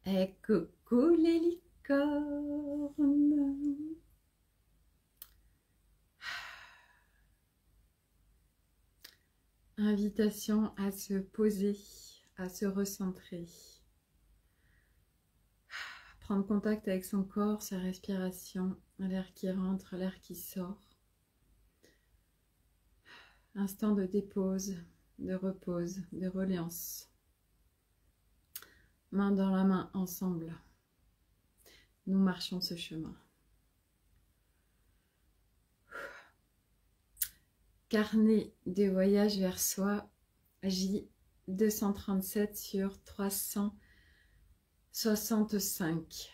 Et coucou les licornes. Invitation à se poser, à se recentrer. Prendre contact avec son corps, sa respiration, l'air qui rentre, l'air qui sort. Instant de dépose, de repose, de reliance. Main dans la main, ensemble. Nous marchons ce chemin. Carnet de voyage vers soi, J237 sur 365.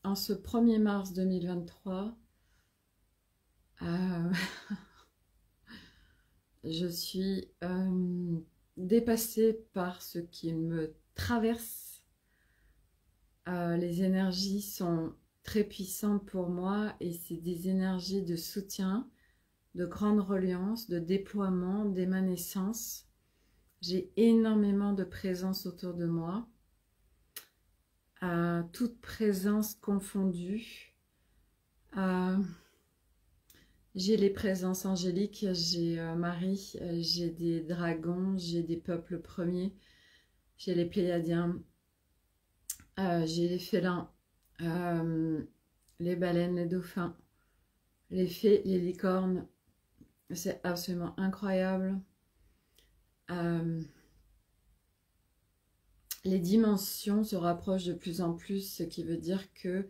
En ce 1er mars 2023, je suis dépassée par ce qui me traverse. Les énergies sont très puissantes pour moi et c'est des énergies de soutien, de grande reliance, de déploiement, d'émanescence. J'ai énormément de présence autour de moi, toute présence confondue. J'ai les présences angéliques, j'ai Marie, j'ai des dragons, j'ai des peuples premiers, j'ai les Pléiadiens, j'ai les félins, les baleines, les dauphins, les fées, les licornes. C'est absolument incroyable. Les dimensions se rapprochent de plus en plus, ce qui veut dire que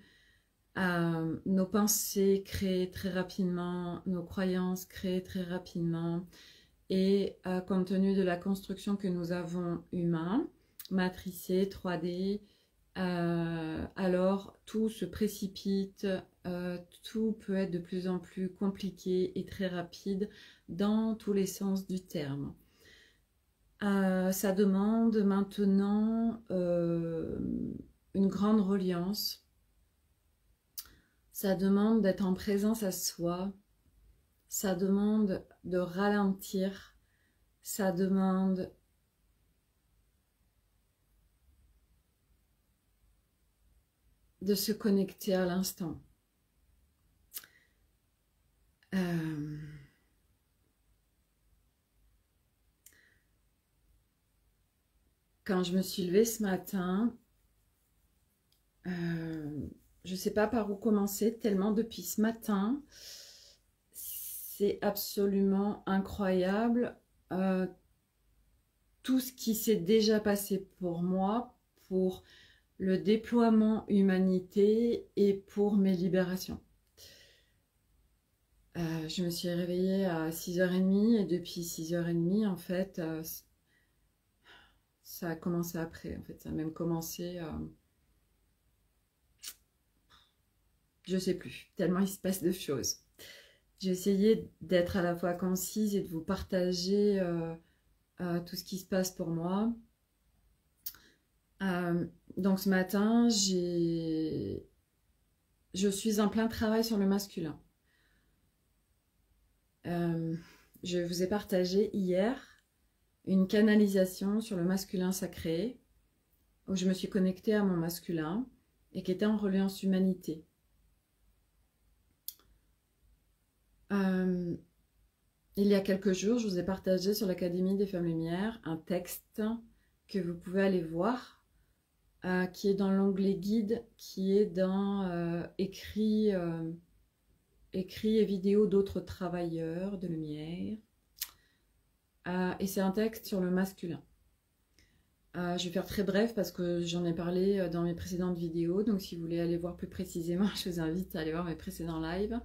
nos pensées créent très rapidement, nos croyances créent très rapidement, et compte tenu de la construction que nous avons humain, matricée, 3D, alors tout se précipite, tout peut être de plus en plus compliqué et très rapide dans tous les sens du terme. Ça demande maintenant une grande reliance. Ça demande d'être en présence à soi. Ça demande de ralentir. Ça demande de se connecter à l'instant. Quand je me suis levée ce matin, je ne sais pas par où commencer, tellement depuis ce matin, c'est absolument incroyable. Tout ce qui s'est déjà passé pour moi, pour le déploiement humanité et pour mes libérations. Je me suis réveillée à 6h30 et depuis 6h30, en fait, ça a commencé après. En fait, ça a même commencé, je ne sais plus, tellement il se passe de choses. J'ai essayé d'être à la fois concise et de vous partager tout ce qui se passe pour moi. Donc ce matin, je suis en plein travail sur le masculin. Je vous ai partagé hier une canalisation sur le masculin sacré, où je me suis connectée à mon masculin et qui était en reliance humanité. Il y a quelques jours, je vous ai partagé sur l'Académie des Femmes Lumière un texte que vous pouvez aller voir, qui est dans l'onglet guide, qui est dans écrits et vidéos d'autres travailleurs de lumière. Et c'est un texte sur le masculin. Je vais faire très bref parce que j'en ai parlé dans mes précédentes vidéos. Donc si vous voulez aller voir plus précisément, je vous invite à aller voir mes précédents lives.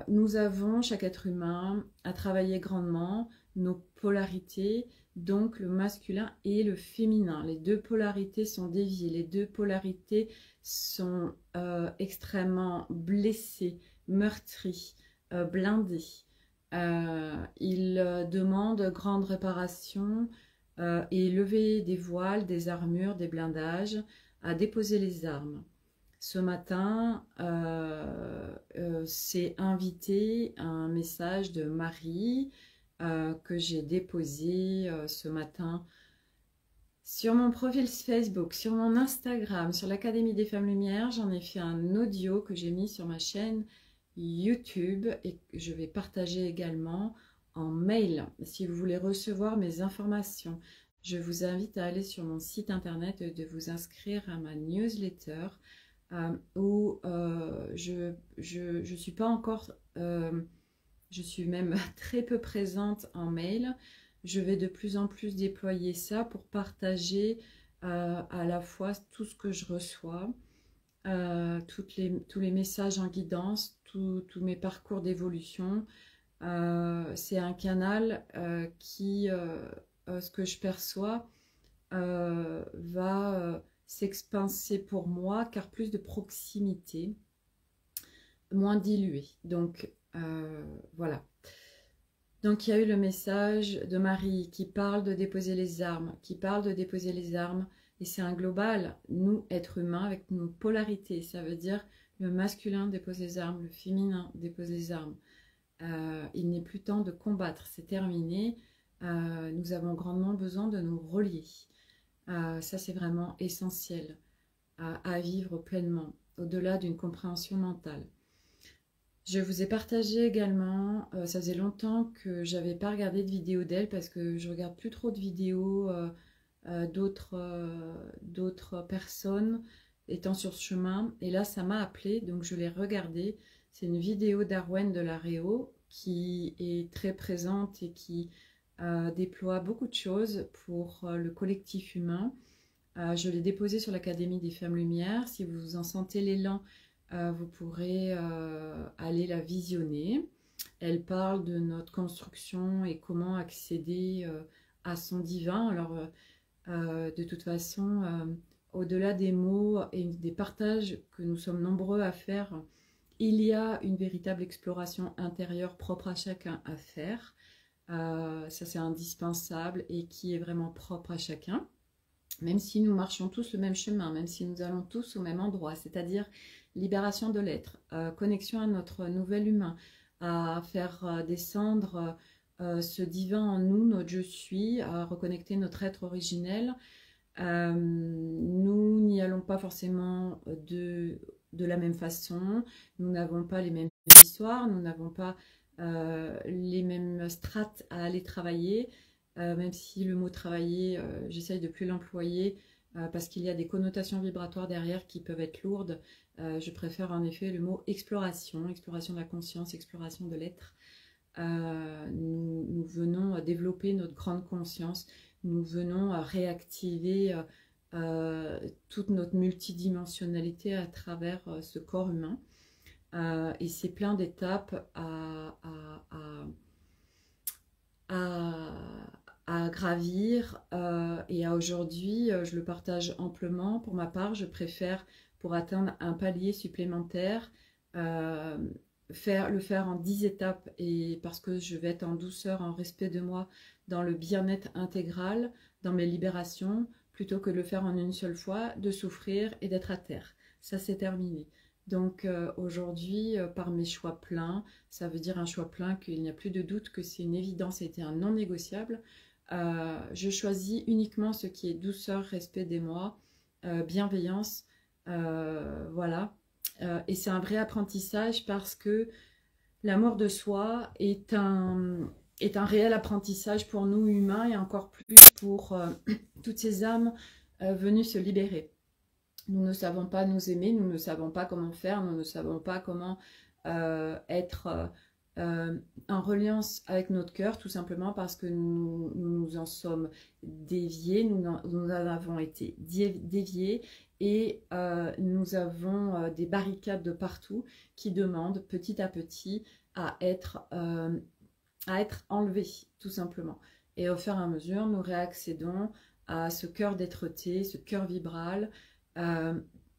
Nous avons, chaque être humain, à travailler grandement nos polarités, donc le masculin et le féminin. Les deux polarités sont déviées, les deux polarités sont extrêmement blessées, meurtries, blindées. Il demande grande réparation et lever des voiles, des armures, des blindages, à déposer les armes. Ce matin, c'est invité un message de Marie que j'ai déposé ce matin Sur mon profil Facebook, sur mon Instagram, sur l'Académie des Femmes Lumière, j'en ai fait un audio que j'ai mis sur ma chaîne YouTube et que je vais partager également en mail. Si vous voulez recevoir mes informations, je vous invite à aller sur mon site internet et de vous inscrire à ma newsletter où je suis pas encore, je suis même très peu présente en mail. Je vais de plus en plus déployer ça pour partager à la fois tout ce que je reçois, tous les messages en guidance, tous mes parcours d'évolution. C'est un canal qui, ce que je perçois, va s'expanser pour moi, car plus de proximité, moins dilué. Donc, voilà. Donc, il y a eu le message de Marie qui parle de déposer les armes, et c'est un global, nous, êtres humains, avec nos polarités, ça veut dire le masculin dépose les armes, le féminin dépose les armes. Il n'est plus temps de combattre, c'est terminé. Nous avons grandement besoin de nous relier. Ça, c'est vraiment essentiel à vivre pleinement, au-delà d'une compréhension mentale. Je vous ai partagé également, ça faisait longtemps que j'avais pas regardé de vidéo d'elle parce que je regarde plus trop de vidéos d'autres personnes étant sur ce chemin. Et là, ça m'a appelé, donc je l'ai regardé. C'est une vidéo d'Arwen de la Réau qui est très présente et qui déploie beaucoup de choses pour le collectif humain. Je l'ai déposée sur l'Académie des Femmes Lumière. Si vous en sentez l'élan, vous pourrez aller la visionner. Elle parle de notre construction et comment accéder à son divin. Alors, de toute façon, au-delà des mots et des partages que nous sommes nombreux à faire, il y a une véritable exploration intérieure propre à chacun à faire. Ça, c'est indispensable et qui est vraiment propre à chacun. Même si nous marchons tous le même chemin, même si nous allons tous au même endroit, c'est-à-dire libération de l'être, connexion à notre nouvel humain, à faire descendre ce divin en nous, notre je suis, à reconnecter notre être originel. Nous n'y allons pas forcément de la même façon, nous n'avons pas les mêmes histoires, nous n'avons pas les mêmes strates à aller travailler. Même si le mot travailler, j'essaye de plus l'employer parce qu'il y a des connotations vibratoires derrière qui peuvent être lourdes. Je préfère en effet le mot exploration, exploration de la conscience, exploration de l'être. Nous venons développer notre grande conscience, nous venons réactiver toute notre multidimensionnalité à travers ce corps humain. Et c'est plein d'étapes à gravir et à aujourd'hui, je le partage amplement. Pour ma part, je préfère, pour atteindre un palier supplémentaire, le faire en 10 étapes et parce que je vais être en douceur, en respect de moi, dans le bien-être intégral, dans mes libérations, plutôt que de le faire en une seule fois, de souffrir et d'être à terre. Ça, c'est terminé. Donc aujourd'hui, par mes choix pleins, ça veut dire un choix plein qu'il n'y a plus de doute que c'est une évidence et un non négociable. Je choisis uniquement ce qui est douceur, respect des moi, bienveillance, voilà. Et c'est un vrai apprentissage parce que l'amour de soi est un réel apprentissage pour nous humains et encore plus pour toutes ces âmes venues se libérer. Nous ne savons pas nous aimer, nous ne savons pas comment faire, nous ne savons pas comment être en reliance avec notre cœur, tout simplement parce que nous en sommes déviés, nous en avons été déviés et nous avons des barricades de partout qui demandent petit à petit à être enlevées, tout simplement. Et au fur et à mesure, nous réaccédons à ce cœur d'être-té, ce cœur vibral,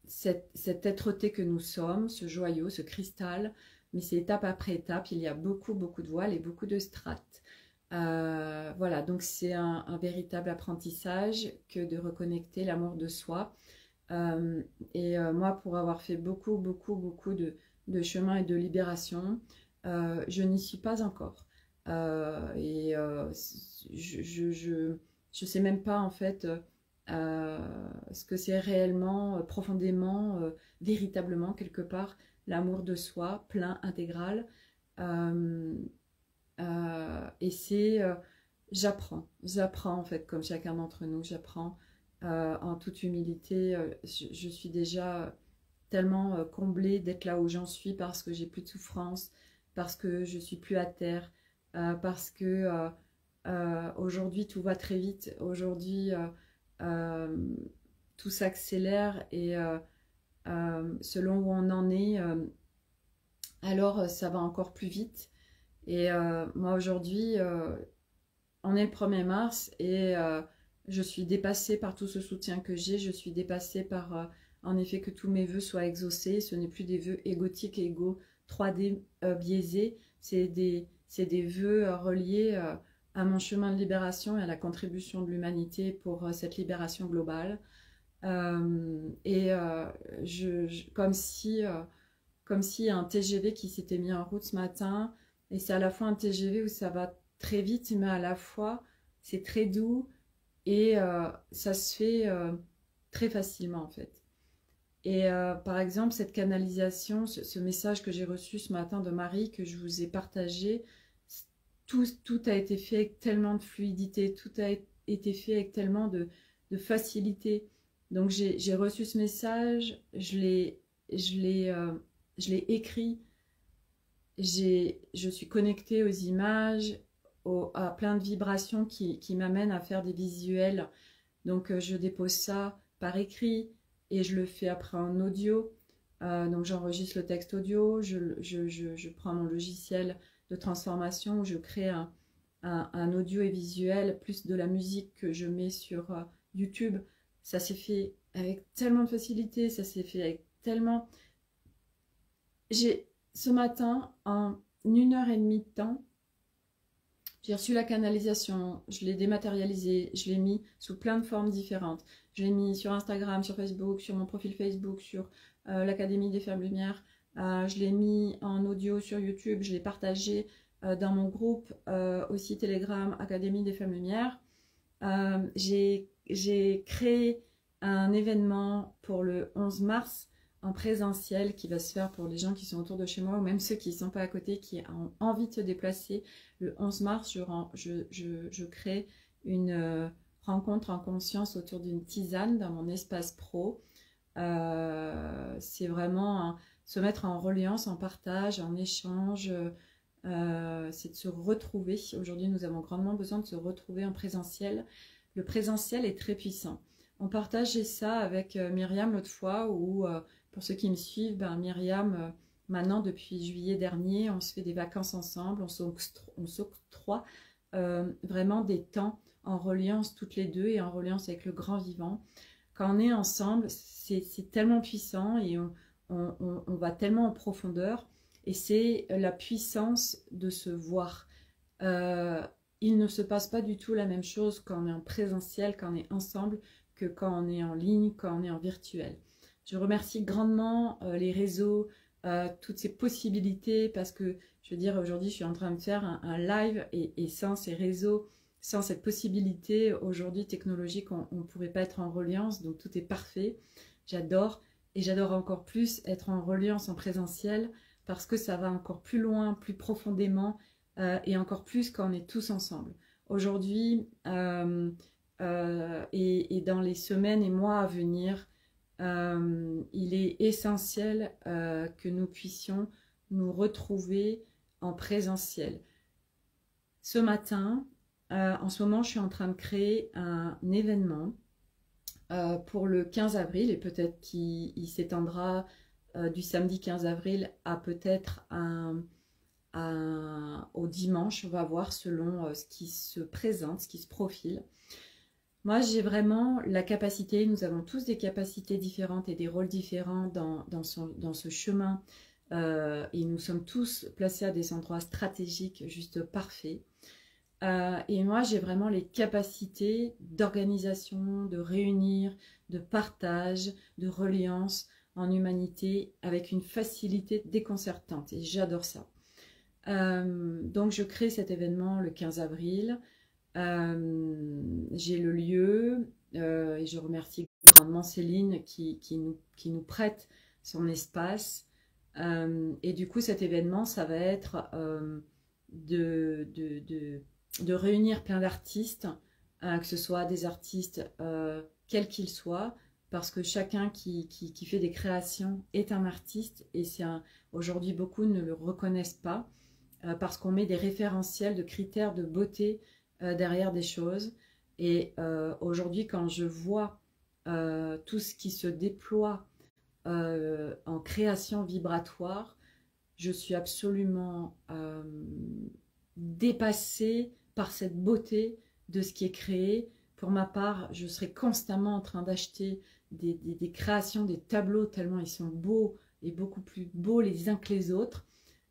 cette être-té que nous sommes, ce joyau, ce cristal, mais c'est étape après étape, il y a beaucoup de voiles et beaucoup de strates. Voilà, donc c'est un véritable apprentissage que de reconnecter l'amour de soi. Moi, pour avoir fait beaucoup de chemin et de libération, je n'y suis pas encore. Je sais même pas en fait ce que c'est réellement, profondément, véritablement, quelque part, l'amour de soi, plein, intégral. Et c'est, j'apprends en fait, comme chacun d'entre nous, j'apprends en toute humilité. Je suis déjà tellement comblée d'être là où j'en suis parce que j'ai plus de souffrance, parce que je suis plus à terre, parce que aujourd'hui tout va très vite, aujourd'hui euh, tout s'accélère et selon où on en est, alors ça va encore plus vite. Et moi aujourd'hui, on est le 1er mars et je suis dépassée par tout ce soutien que j'ai. Je suis dépassée par, en effet, que tous mes vœux soient exaucés. Ce n'est plus des vœux égotiques et égaux 3D biaisés. C'est des vœux reliés à mon chemin de libération et à la contribution de l'humanité pour cette libération globale. Et comme si un TGV qui s'était mis en route ce matin, et c'est à la fois un TGV où ça va très vite, mais à la fois c'est très doux et ça se fait très facilement en fait. Et par exemple, cette canalisation, ce message que j'ai reçu ce matin de Marie, que je vous ai partagé, tout a été fait avec tellement de fluidité, tout a été fait avec tellement de facilité. Donc j'ai reçu ce message, je l'ai écrit, je suis connectée aux images, à plein de vibrations qui m'amènent à faire des visuels. Donc je dépose ça par écrit et je le fais après en audio. Donc j'enregistre le texte audio, je prends mon logiciel de transformation où je crée un audio et visuel, plus de la musique que je mets sur YouTube. Ça s'est fait avec tellement de facilité, ça s'est fait avec tellement... Ce matin, en 1 heure et demie de temps, j'ai reçu la canalisation, je l'ai dématérialisée, je l'ai mis sous plein de formes différentes. Je l'ai mis sur Instagram, sur Facebook, sur mon profil Facebook, sur l'Académie des Femmes Lumière. Je l'ai mis en audio sur YouTube, je l'ai partagé dans mon groupe aussi Telegram, Académie des Femmes Lumière. J'ai créé un événement pour le 11 mars en présentiel qui va se faire pour les gens qui sont autour de chez moi ou même ceux qui ne sont pas à côté, qui ont envie de se déplacer. Le 11 mars, je crée une rencontre en conscience autour d'une tisane dans mon espace pro. C'est vraiment se mettre en reliance, en partage, en échange. C'est de se retrouver. Aujourd'hui, nous avons grandement besoin de se retrouver en présentiel. Le présentiel est très puissant. On partageait ça avec Myriam l'autre fois où... pour ceux qui me suivent, Myriam, maintenant depuis juillet dernier, on se fait des vacances ensemble, on s'octroie vraiment des temps en reliance toutes les deux et en reliance avec le grand vivant. Quand on est ensemble, c'est tellement puissant et on va tellement en profondeur et c'est la puissance de se voir. Il ne se passe pas du tout la même chose quand on est en présentiel, quand on est ensemble, que quand on est en ligne, quand on est en virtuel. Je remercie grandement les réseaux, toutes ces possibilités parce que, je veux dire, aujourd'hui, je suis en train de faire un live et sans ces réseaux, sans cette possibilité aujourd'hui technologique, on ne pourrait pas être en reliance, donc tout est parfait. J'adore et j'adore encore plus être en reliance en présentiel parce que ça va encore plus loin, plus profondément et encore plus quand on est tous ensemble. Aujourd'hui et dans les semaines et mois à venir, il est essentiel que nous puissions nous retrouver en présentiel. Ce matin, en ce moment, je suis en train de créer un événement pour le 15 avril et peut-être qu'il s'étendra du samedi 15 avril à peut-être au dimanche. On va voir selon ce qui se présente, ce qui se profile. Moi, j'ai vraiment la capacité, nous avons tous des capacités différentes et des rôles différents dans ce chemin. Et nous sommes tous placés à des endroits stratégiques juste parfaits. Et moi, j'ai vraiment les capacités d'organisation, de réunir, de partage, de reliance en humanité avec une facilité déconcertante. Et j'adore ça. Donc, je crée cet événement le 15 avril. J'ai le lieu, et je remercie grandement Céline qui nous prête son espace. Et du coup, cet événement, ça va être de réunir plein d'artistes, que ce soit des artistes quels qu'ils soient, parce que chacun qui fait des créations est un artiste, et aujourd'hui beaucoup ne le reconnaissent pas, parce qu'on met des référentiels de critères de beauté derrière des choses. Et aujourd'hui, quand je vois tout ce qui se déploie en création vibratoire, je suis absolument dépassée par cette beauté de ce qui est créé. Pour ma part, je serai constamment en train d'acheter des créations, des tableaux, tellement ils sont beaux et beaucoup plus beaux les uns que les autres.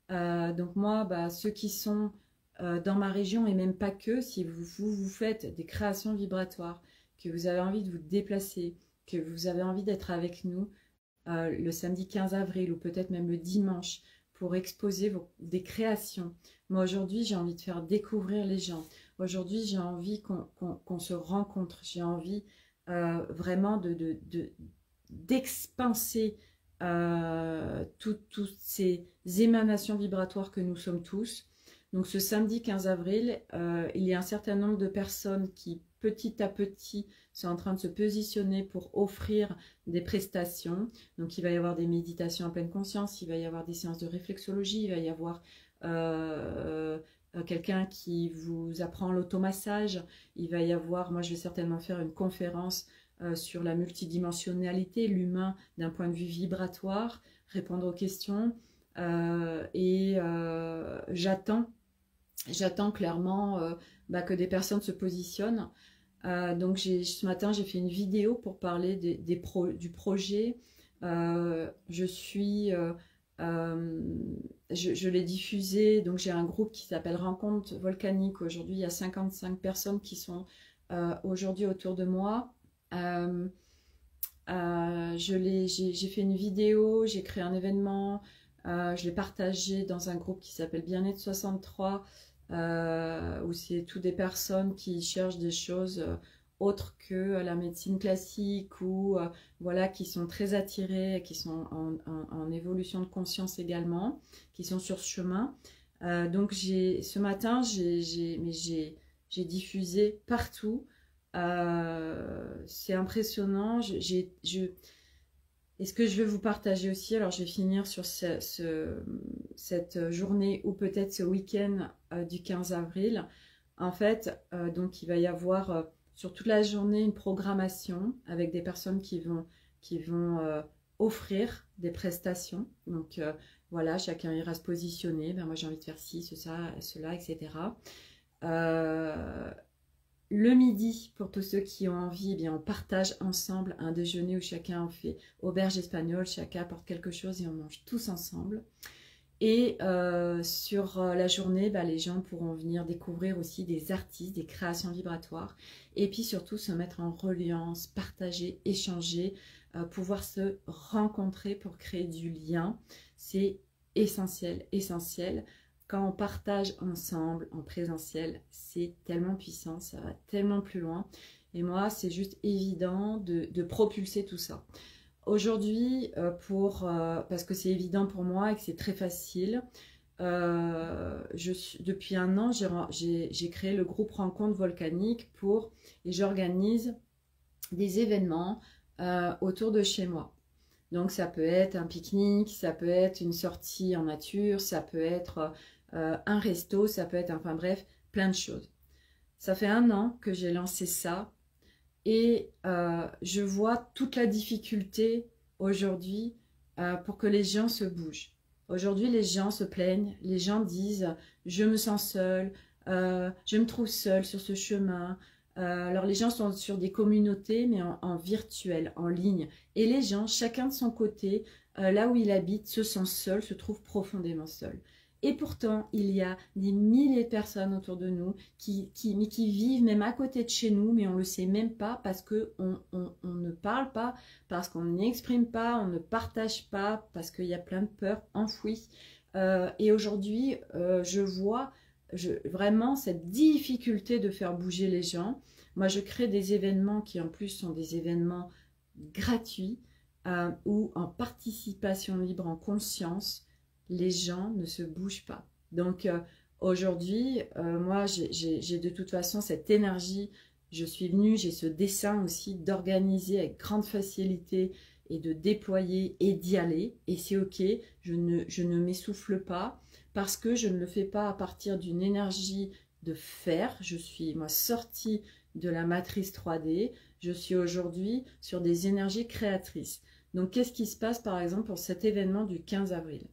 Donc moi, ceux qui sont dans ma région, et même pas que, si vous faites des créations vibratoires, que vous avez envie de vous déplacer, que vous avez envie d'être avec nous le samedi 15 avril ou peut-être même le dimanche pour exposer des créations. Moi aujourd'hui, j'ai envie de faire découvrir les gens. Aujourd'hui, j'ai envie qu'on se rencontre. J'ai envie vraiment d'expanser toutes ces émanations vibratoires que nous sommes tous. Donc ce samedi 15 avril, il y a un certain nombre de personnes qui petit à petit sont en train de se positionner pour offrir des prestations. Donc il va y avoir des méditations en pleine conscience, il va y avoir des séances de réflexologie, il va y avoir quelqu'un qui vous apprend l'automassage, il va y avoir, moi je vais certainement faire une conférence sur la multidimensionnalité, l'humain d'un point de vue vibratoire, répondre aux questions. J'attends clairement que des personnes se positionnent. Donc ce matin, j'ai fait une vidéo pour parler du projet. Je l'ai diffusé, donc j'ai un groupe qui s'appelle Rencontre Volcanique. Aujourd'hui, il y a 55 personnes qui sont aujourd'hui autour de moi. J'ai fait une vidéo, j'ai créé un événement, je l'ai partagé dans un groupe qui s'appelle Bien-être 63, où c'est toutes des personnes qui cherchent des choses autres que la médecine classique, ou voilà, qui sont très attirées, qui sont en évolution de conscience également, qui sont sur ce chemin. Donc ce matin, j'ai diffusé partout. C'est impressionnant. Et ce que je veux vous partager aussi, alors je vais finir sur cette journée ou peut-être ce week-end du 15 avril. En fait, donc il va y avoir sur toute la journée une programmation avec des personnes qui vont offrir des prestations. Donc voilà, chacun ira se positionner. Moi j'ai envie de faire ci, cela, etc. Le midi, pour tous ceux qui ont envie, eh bien, on partage ensemble un déjeuner où chacun en fait auberge espagnole, chacun apporte quelque chose et on mange tous ensemble. Et sur la journée, les gens pourront venir découvrir aussi des artistes, des créations vibratoires. Et puis surtout se mettre en reliance, partager, échanger, pouvoir se rencontrer pour créer du lien. C'est essentiel, essentiel. Quand on partage ensemble en présentiel, c'est tellement puissant, ça va tellement plus loin. Et moi, c'est juste évident de propulser tout ça. Aujourd'hui, parce que c'est évident pour moi et que c'est très facile, depuis un an, j'ai créé le groupe Rencontre Volcanique et j'organise des événements autour de chez moi. Donc ça peut être un pique-nique, ça peut être une sortie en nature, ça peut être un resto, ça peut être, enfin bref, plein de choses. Ça fait un an que j'ai lancé ça et je vois toute la difficulté aujourd'hui pour que les gens se bougent. Aujourd'hui, les gens se plaignent, les gens disent « je me sens seule, je me trouve seule sur ce chemin ». Alors les gens sont sur des communautés mais en virtuel, en ligne. Et les gens, chacun de son côté, là où il habite, se sent seul, se trouve profondément seul. Et pourtant, il y a des milliers de personnes autour de nous qui vivent même à côté de chez nous, mais on ne le sait même pas parce qu'on ne parle pas, parce qu'on n'exprime pas, on ne partage pas, parce qu'il y a plein de peurs enfouies. Et aujourd'hui, je vois vraiment cette difficulté de faire bouger les gens. Moi, je crée des événements qui en plus sont des événements gratuits où en participation libre, en conscience, les gens ne se bougent pas. Donc aujourd'hui, moi, j'ai de toute façon cette énergie. Je suis venue, j'ai ce dessein aussi d'organiser avec grande facilité et de déployer et d'y aller. Et c'est ok, je ne m'essouffle pas parce que je ne le fais pas à partir d'une énergie de faire. Je suis, moi, sortie de la matrice 3D. Je suis aujourd'hui sur des énergies créatrices. Donc, qu'est-ce qui se passe, par exemple, pour cet événement du 15 avril?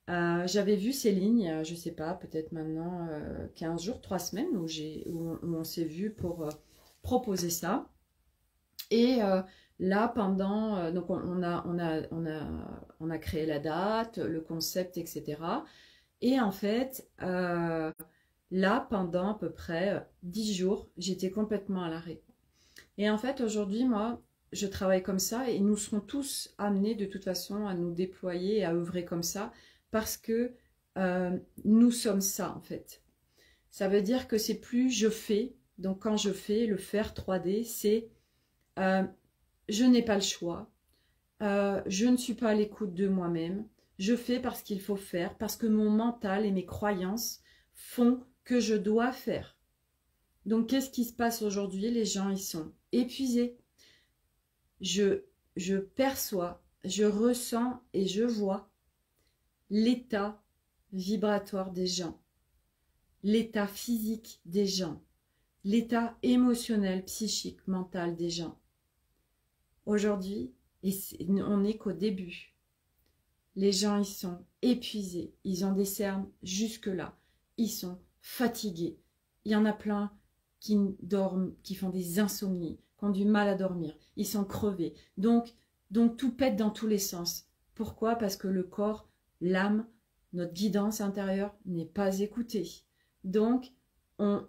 J'avais vu Céline, il y a, je ne sais pas, peut-être maintenant 15 jours, 3 semaines, où on s'est vu pour proposer ça. Et là, pendant, donc on a créé la date, le concept, etc. Et en fait, là, pendant à peu près 10 jours, j'étais complètement à l'arrêt. Et en fait, aujourd'hui, moi, je travaille comme ça et nous serons tous amenés de toute façon à nous déployer et à œuvrer comme ça parce que nous sommes ça, en fait. Ça veut dire que c'est plus je fais. Donc, quand je fais, le faire 3D, c'est je n'ai pas le choix. Je ne suis pas à l'écoute de moi-même. Je fais parce qu'il faut faire, parce que mon mental et mes croyances font que je dois faire. Donc, qu'est-ce qui se passe aujourd'hui? Les gens, ils sont épuisés. Je perçois, je ressens et je vois l'état vibratoire des gens, l'état physique des gens, l'état émotionnel, psychique, mental des gens. Aujourd'hui, on n'est qu'au début. Les gens, ils sont épuisés. Ils ont des cernes jusque-là. Ils sont fatigués. Il y en a plein qui dorment, qui font des insomnies, qui ont du mal à dormir. Ils sont crevés. Donc tout pète dans tous les sens. Pourquoi? Parce que le corps, l'âme, notre guidance intérieure n'est pas écoutée. Donc, on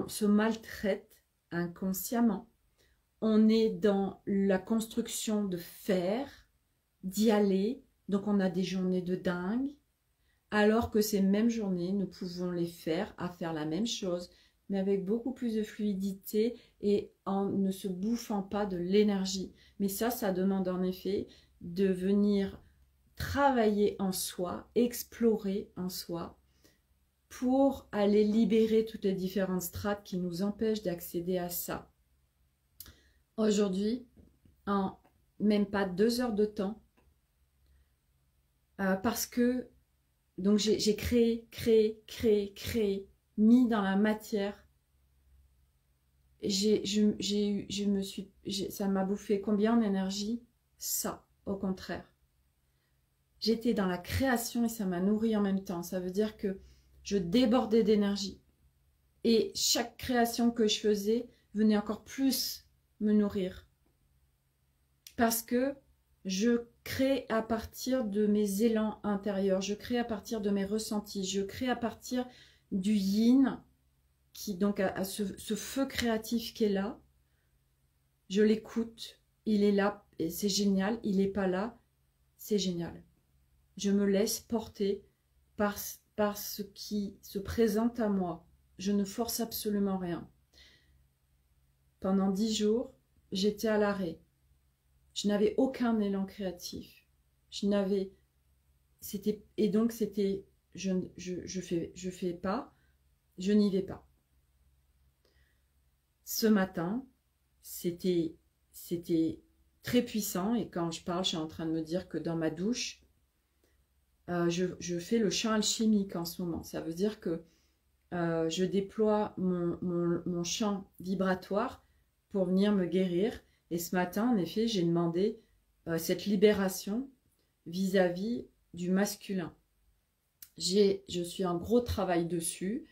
se maltraite inconsciemment. On est dans la construction de faire, d'y aller. Donc, on a des journées de dingue. Alors que ces mêmes journées, nous pouvons les faire à faire la même chose, mais avec beaucoup plus de fluidité et en ne se bouffant pas de l'énergie. Mais ça demande en effet de venir travailler en soi, explorer en soi, pour aller libérer toutes les différentes strates qui nous empêchent d'accéder à ça. Aujourd'hui, en même pas 2 heures de temps, parce que donc j'ai créé, mis dans la matière. Ça m'a bouffé combien en énergie? Ça, au contraire. J'étais dans la création et ça m'a nourri en même temps. Ça veut dire que je débordais d'énergie. Et chaque création que je faisais venait encore plus me nourrir. Parce que je crée à partir de mes élans intérieurs, je crée à partir de mes ressentis, je crée à partir du yin, qui donc a ce feu créatif qui est là. Je l'écoute, il est là, et c'est génial, il n'est pas là, c'est génial. Je me laisse porter par ce qui se présente à moi. Je ne force absolument rien. Pendant 10 jours, j'étais à l'arrêt. Je n'avais aucun élan créatif. Et donc c'était, je fais pas, je n'y vais pas. Ce matin, c'était très puissant et quand je parle, je suis en train de me dire que dans ma douche, je fais le champ alchimique en ce moment. Ça veut dire que je déploie mon champ vibratoire pour venir me guérir. Et ce matin, en effet, j'ai demandé cette libération vis-à-vis du masculin. Je suis en gros travail dessus.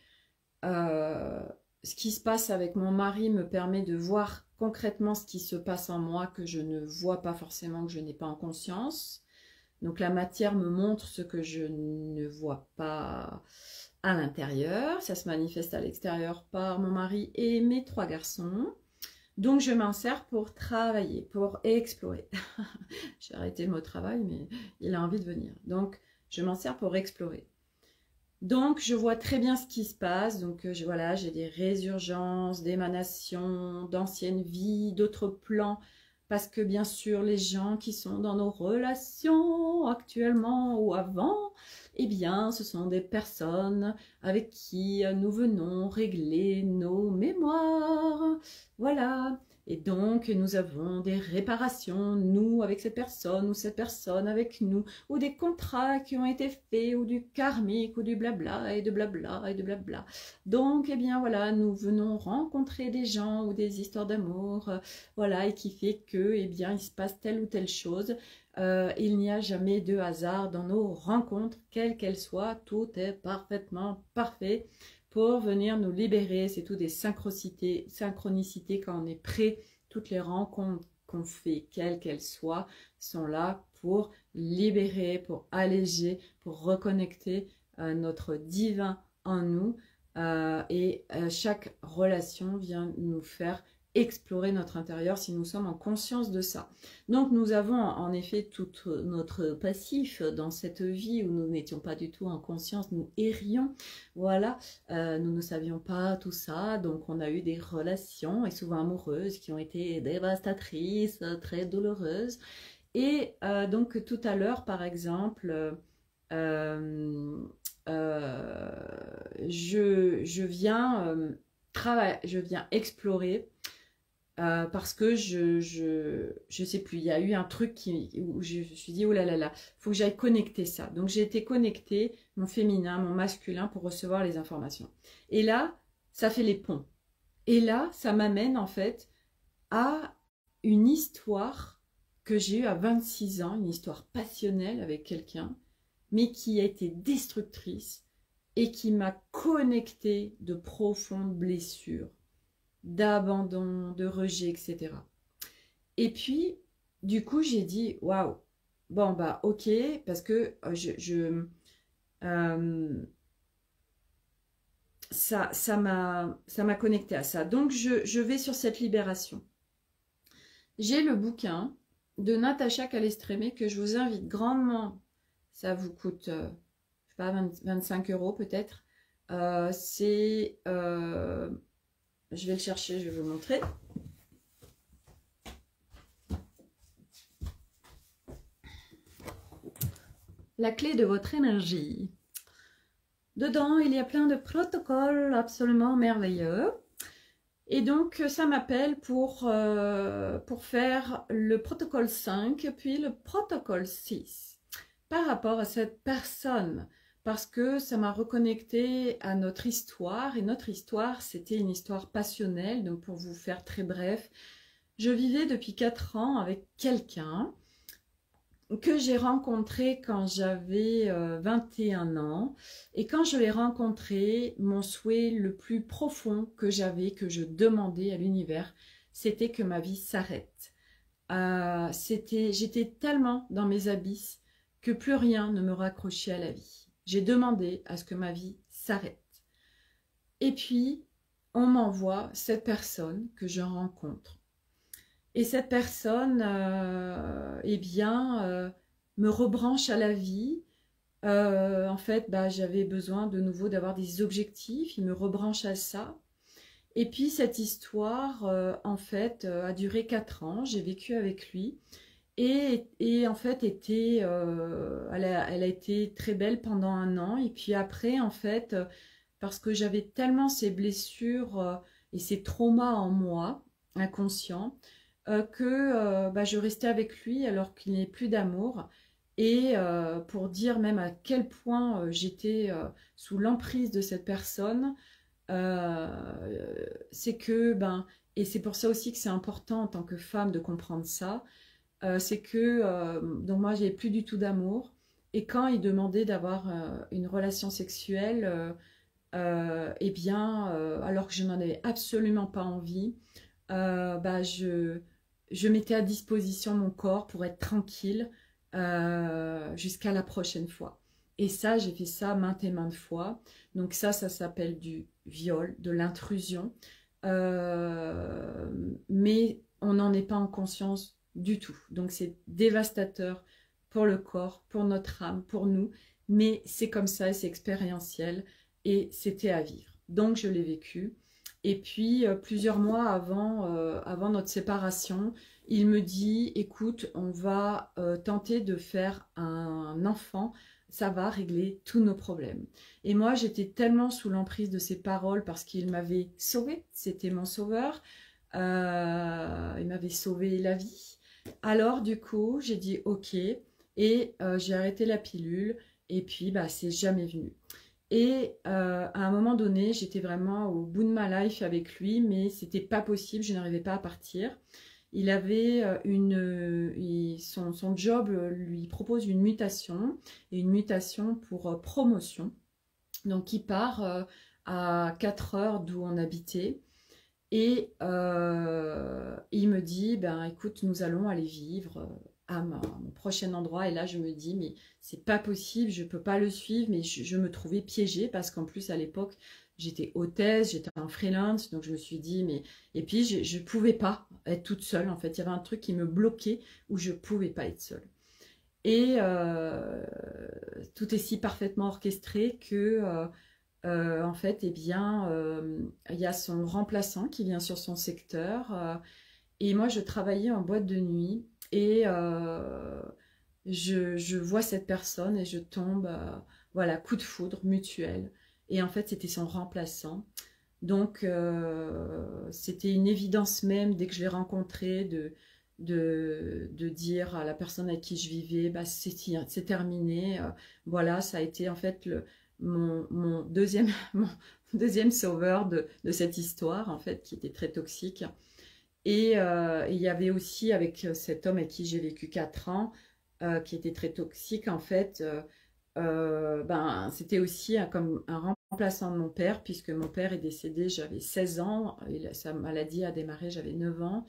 Ce qui se passe avec mon mari me permet de voir concrètement ce qui se passe en moi que je ne vois pas forcément, que je n'ai pas en conscience. Donc la matière me montre ce que je ne vois pas à l'intérieur. Ça se manifeste à l'extérieur par mon mari et mes 3 garçons. Donc, je m'en sers pour travailler, pour explorer. J'ai arrêté le mot travail, mais il a envie de venir. Donc, je m'en sers pour explorer. Donc, je vois très bien ce qui se passe. Donc, voilà, j'ai des résurgences, d'émanations, d'anciennes vies, d'autres plans. Parce que, bien sûr, les gens qui sont dans nos relations actuellement ou avant, eh bien, ce sont des personnes avec qui nous venons régler nos mémoires. Voilà. Et donc, nous avons des réparations, nous avec cette personne ou cette personne avec nous, ou des contrats qui ont été faits, ou du karmique, ou du blabla, et de blabla, et de blabla. Donc, eh bien, voilà, nous venons rencontrer des gens ou des histoires d'amour, voilà, et qui fait que, eh bien, il se passe telle ou telle chose. Il n'y a jamais de hasard dans nos rencontres, quelles qu'elles soient, tout est parfaitement parfait pour venir nous libérer. C'est tout des synchronicités quand on est prêt. Toutes les rencontres qu'on fait, quelles qu'elles soient, sont là pour libérer, pour alléger, pour reconnecter notre divin en nous. Chaque relation vient nous faire explorer notre intérieur si nous sommes en conscience de ça. Donc nous avons en effet tout notre passif dans cette vie où nous n'étions pas du tout en conscience, nous errions, voilà, nous ne savions pas tout ça, donc on a eu des relations et souvent amoureuses qui ont été dévastatrices, très douloureuses. Et donc tout à l'heure par exemple, je viens je viens explorer parce que je sais plus, il y a eu un truc où je me suis dit, oh là là là, faut que j'aille connecter ça. Donc j'ai été connecter mon féminin, mon masculin pour recevoir les informations. Et là, ça fait les ponts. Et là, ça m'amène en fait à une histoire que j'ai eue à 26 ans, une histoire passionnelle avec quelqu'un, mais qui a été destructrice et qui m'a connectée de profondes blessures, d'abandon, de rejet, etc. Et puis, du coup, j'ai dit, waouh, bon, bah, ok, parce que ça m'a connecté à ça. Donc, je vais sur cette libération. J'ai le bouquin de Natacha Calestrémé que je vous invite grandement. Ça vous coûte, je sais pas, 25 € peut-être. Je vais le chercher, je vais vous montrer. La clé de votre énergie. Dedans, il y a plein de protocoles absolument merveilleux. Et donc, ça m'appelle pour faire le protocole 5, puis le protocole 6, par rapport à cette personne, parce que ça m'a reconnecté à notre histoire, et notre histoire, c'était une histoire passionnelle. Donc, pour vous faire très bref, je vivais depuis 4 ans avec quelqu'un que j'ai rencontré quand j'avais 21 ans. Et quand je l'ai rencontré, mon souhait le plus profond que j'avais, que je demandais à l'univers, c'était que ma vie s'arrête. J'étais tellement dans mes abysses que plus rien ne me raccrochait à la vie. J'ai demandé à ce que ma vie s'arrête. Et puis, on m'envoie cette personne que je rencontre. Et cette personne, eh bien, me rebranche à la vie. En fait, bah, j'avais besoin de nouveau d'avoir des objectifs. Il me rebranche à ça. Et puis, cette histoire, en fait, a duré 4 ans. J'ai vécu avec lui. Et en fait, elle a été très belle pendant 1 an. Et puis après, en fait, parce que j'avais tellement ces blessures et ces traumas en moi, inconscients, que bah, je restais avec lui alors qu'il n'y avait plus d'amour. Et pour dire même à quel point j'étais sous l'emprise de cette personne, c'est que, ben, et c'est pour ça aussi que c'est important en tant que femme de comprendre ça, c'est que, donc moi, j'avais plus du tout d'amour. Et quand il demandait d'avoir une relation sexuelle, eh bien, alors que je n'en avais absolument pas envie, bah, je mettais à disposition mon corps pour être tranquille jusqu'à la prochaine fois. Et ça, j'ai fait ça maintes et maintes fois. Donc ça s'appelle du viol, de l'intrusion. Mais on n'en est pas en conscience du tout. Donc c'est dévastateur pour le corps, pour notre âme, pour nous. mais c'est comme ça, c'est expérientiel et c'était à vivre. Donc je l'ai vécu. Et puis plusieurs mois avant notre séparation, il me dit, écoute, on va tenter de faire un enfant, ça va régler tous nos problèmes. Et moi, j'étais tellement sous l'emprise de ses paroles parce qu'il m'avait sauvée, c'était mon sauveur, il m'avait sauvé la vie. Alors du coup, j'ai dit ok, et j'ai arrêté la pilule, et puis bah, c'est jamais venu. Et à un moment donné, j'étais vraiment au bout de ma life avec lui, mais c'était pas possible, je n'arrivais pas à partir. Il avait son job lui propose une mutation, et une mutation pour promotion. Donc il part à 4 heures d'où on habitait. Et il me dit, ben écoute, nous allons aller vivre à mon prochain endroit. Et là, je me dis, mais c'est pas possible, je peux pas le suivre. Mais je me trouvais piégée parce qu'en plus, à l'époque, j'étais hôtesse, j'étais en freelance. Donc, je me suis dit, mais... Et puis, je pouvais pas être toute seule, en fait. Il y avait un truc qui me bloquait où je pouvais pas être seule. Et tout est si parfaitement orchestré que... en fait, eh bien, il y a son remplaçant qui vient sur son secteur. Et moi, je travaillais en boîte de nuit. Et je vois cette personne et je tombe, voilà, coup de foudre mutuel. Et en fait, c'était son remplaçant. Donc, c'était une évidence même, dès que je l'ai rencontré, de dire à la personne avec qui je vivais, bah, c'est terminé. Voilà, ça a été en fait mon deuxième, mon deuxième sauveur de cette histoire, en fait, qui était très toxique. Et il y avait aussi, avec cet homme avec qui j'ai vécu 4 ans, qui était très toxique, en fait, ben, c'était aussi comme un remplaçant de mon père, puisque mon père est décédé, j'avais 16 ans, et sa maladie a démarré, j'avais 9 ans.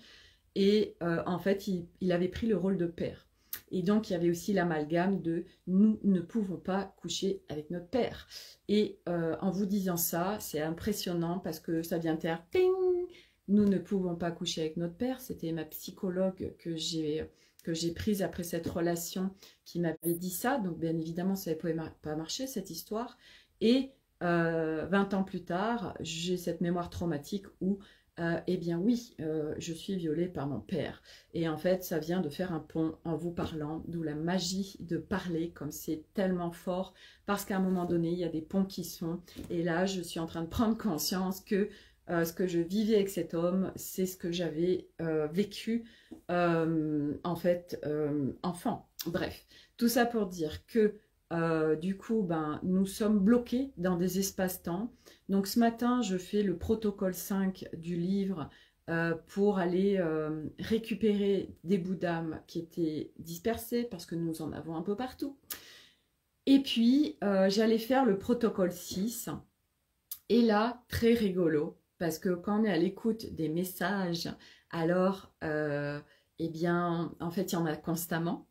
Et en fait, il avait pris le rôle de père. Et donc, il y avait aussi l'amalgame de nous ne pouvons pas coucher avec notre père. Et en vous disant ça, c'est impressionnant parce que ça vient faire ting. Nous ne pouvons pas coucher avec notre père. C'était ma psychologue que j'ai prise après cette relation qui m'avait dit ça. Donc, bien évidemment, ça ne pouvait pas marcher, cette histoire. Et 20 ans plus tard, j'ai cette mémoire traumatique où eh bien oui, je suis violée par mon père. Et en fait, ça vient de faire un pont en vous parlant, d'où la magie de parler, comme c'est tellement fort, parce qu'à un moment donné, il y a des ponts qui se font. Et là, je suis en train de prendre conscience que ce que je vivais avec cet homme, c'est ce que j'avais vécu, en fait, enfant. Bref, tout ça pour dire que du coup, ben, nous sommes bloqués dans des espaces-temps. Donc ce matin, je fais le protocole 5 du livre pour aller récupérer des bouts d'âme qui étaient dispersés parce que nous en avons un peu partout. Et puis, j'allais faire le protocole 6. Et là, très rigolo, parce que quand on est à l'écoute des messages, alors, eh bien, en fait, il y en a constamment.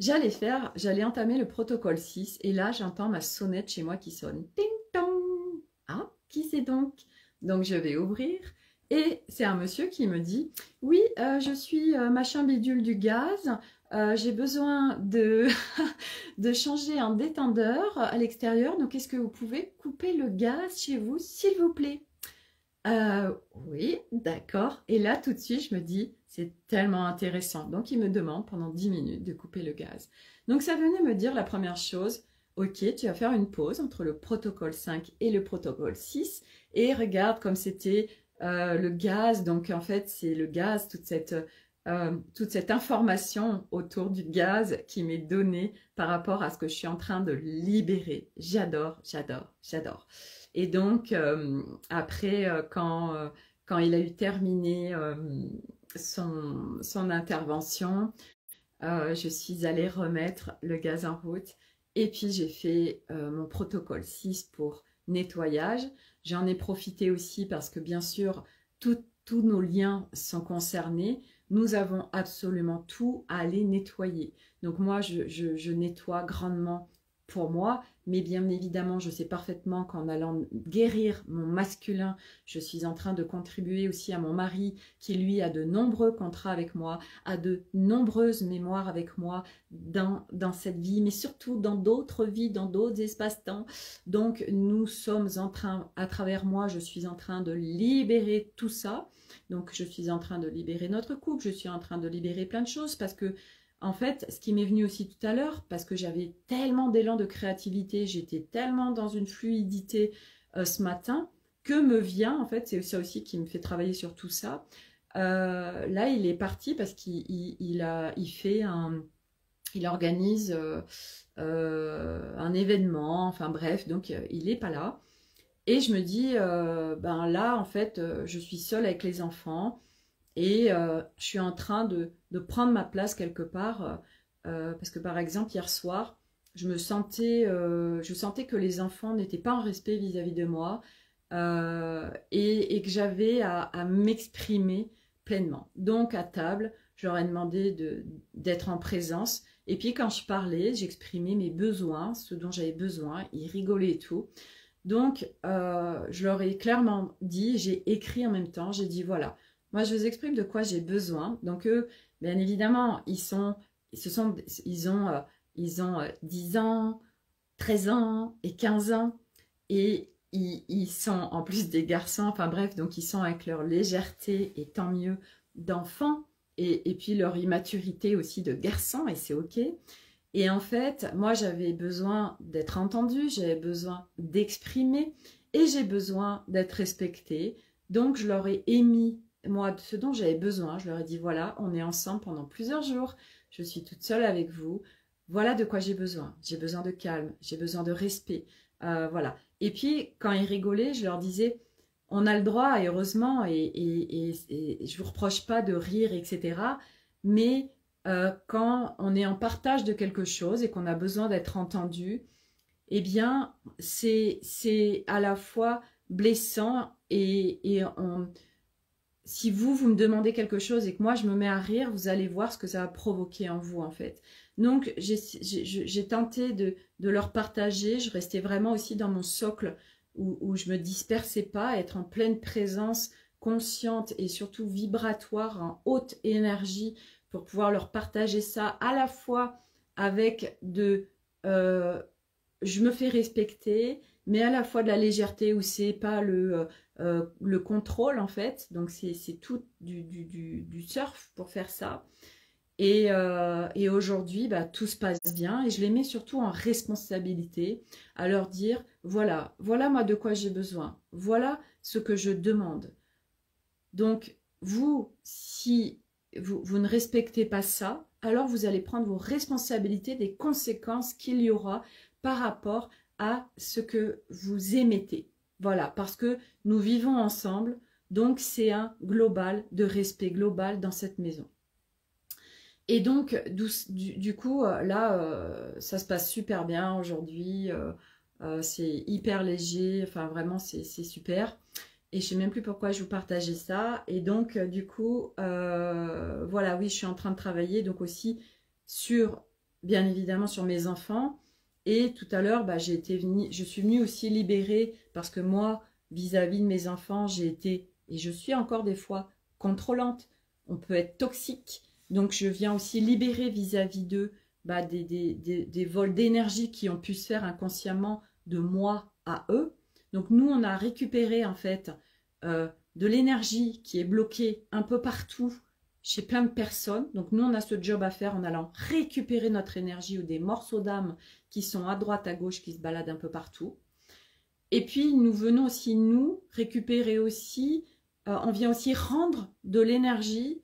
J'allais entamer le protocole 6 et là j'entends ma sonnette chez moi qui sonne. Ding dong. Ah, qui c'est donc? Donc je vais ouvrir et c'est un monsieur qui me dit oui, je suis machin bidule du gaz, j'ai besoin de, de changer un détendeur à l'extérieur, donc est-ce que vous pouvez couper le gaz chez vous s'il vous plaît? Oui, d'accord. Et là, tout de suite, je me dis, c'est tellement intéressant. Donc, il me demande pendant 10 minutes de couper le gaz. Donc, ça venait me dire la première chose, ok, tu vas faire une pause entre le protocole 5 et le protocole 6. Et regarde comme c'était le gaz. Donc, en fait, c'est le gaz, toute cette information autour du gaz qui m'est donnée par rapport à ce que je suis en train de libérer. J'adore, j'adore, j'adore. Et donc, après, quand il a eu terminé son intervention, je suis allée remettre le gaz en route. Et puis, j'ai fait mon protocole 6 pour nettoyage. J'en ai profité aussi parce que, bien sûr, tous nos liens sont concernés. Nous avons absolument tout à aller nettoyer. Donc, moi, je nettoie grandement pour moi, mais bien évidemment, je sais parfaitement qu'en allant guérir mon masculin, je suis en train de contribuer aussi à mon mari qui, lui, a de nombreux contrats avec moi, a de nombreuses mémoires avec moi dans cette vie, mais surtout dans d'autres vies, dans d'autres espaces-temps. Donc, nous sommes en train, à travers moi, je suis en train de libérer tout ça. Donc, je suis en train de libérer notre couple, je suis en train de libérer plein de choses parce que en fait, ce qui m'est venu aussi tout à l'heure, parce que j'avais tellement d'élan de créativité, j'étais tellement dans une fluidité ce matin, que me vient, en fait, c'est ça aussi qui me fait travailler sur tout ça. Là, il est parti parce qu'il organise un événement, enfin bref, donc il n'est pas là. Et je me dis, ben là, en fait, je suis seule avec les enfants. Et je suis en train de prendre ma place quelque part, parce que par exemple, hier soir, je sentais que les enfants n'étaient pas en respect vis-à-vis de moi et que j'avais à m'exprimer pleinement. Donc à table, je leur ai demandé d'être en présence. Et puis quand je parlais, j'exprimais mes besoins, ce dont j'avais besoin, ils rigolaient et tout. Donc je leur ai clairement dit, j'ai écrit en même temps, j'ai dit voilà. Moi, je vous exprime de quoi j'ai besoin. Donc, eux, bien évidemment, ils ont 10 ans, 13 ans et 15 ans. Et ils sont en plus des garçons, enfin bref, donc ils sont avec leur légèreté, et tant mieux, d'enfants. Et puis leur immaturité aussi de garçons, et c'est OK. Et en fait, moi, j'avais besoin d'être entendue, j'avais besoin d'exprimer, et j'ai besoin d'être respectée. Donc, je leur ai émis moi, ce dont j'avais besoin. Je leur ai dit, voilà, on est ensemble pendant plusieurs jours, je suis toute seule avec vous, voilà de quoi j'ai besoin de calme, j'ai besoin de respect, voilà. Et puis, quand ils rigolaient, je leur disais, on a le droit, et heureusement, et je ne vous reproche pas de rire, etc., mais quand on est en partage de quelque chose et qu'on a besoin d'être entendu, eh bien, c'est à la fois blessant et si vous me demandez quelque chose et que moi je me mets à rire, vous allez voir ce que ça va provoquer en vous en fait. Donc j'ai tenté de leur partager, je restais vraiment aussi dans mon socle où je me dispersais pas, être en pleine présence consciente et surtout vibratoire, en haute énergie pour pouvoir leur partager ça à la fois avec je me fais respecter, mais à la fois de la légèreté où c'est pas le contrôle en fait, donc c'est tout du surf pour faire ça. Et aujourd'hui, bah, tout se passe bien et je les mets surtout en responsabilité à leur dire, voilà moi de quoi j'ai besoin, voilà ce que je demande. Donc vous, si vous ne respectez pas ça, alors vous allez prendre vos responsabilités des conséquences qu'il y aura par rapport à ce que vous émettez. Voilà, parce que nous vivons ensemble, donc c'est un global de respect global dans cette maison. Et donc, du coup, là, ça se passe super bien aujourd'hui, c'est hyper léger, enfin vraiment c'est super. Et je ne sais même plus pourquoi je vous partageais ça. Et donc, du coup, voilà, oui, je suis en train de travailler donc aussi sur, bien évidemment, sur mes enfants. Et tout à l'heure, bah, je suis venue aussi libérer, parce que moi, vis-à-vis de mes enfants, j'ai été, et je suis encore des fois, contrôlante. On peut être toxique. Donc, je viens aussi libérer vis-à-vis d'eux bah, des vols d'énergie qui ont pu se faire inconsciemment de moi à eux. Donc, nous, on a récupéré, en fait, de l'énergie qui est bloquée un peu partout chez plein de personnes. Donc nous, on a ce job à faire en allant récupérer notre énergie ou des morceaux d'âme qui sont à droite, à gauche, qui se baladent un peu partout. Et puis, nous venons aussi, nous, récupérer aussi, on vient aussi rendre de l'énergie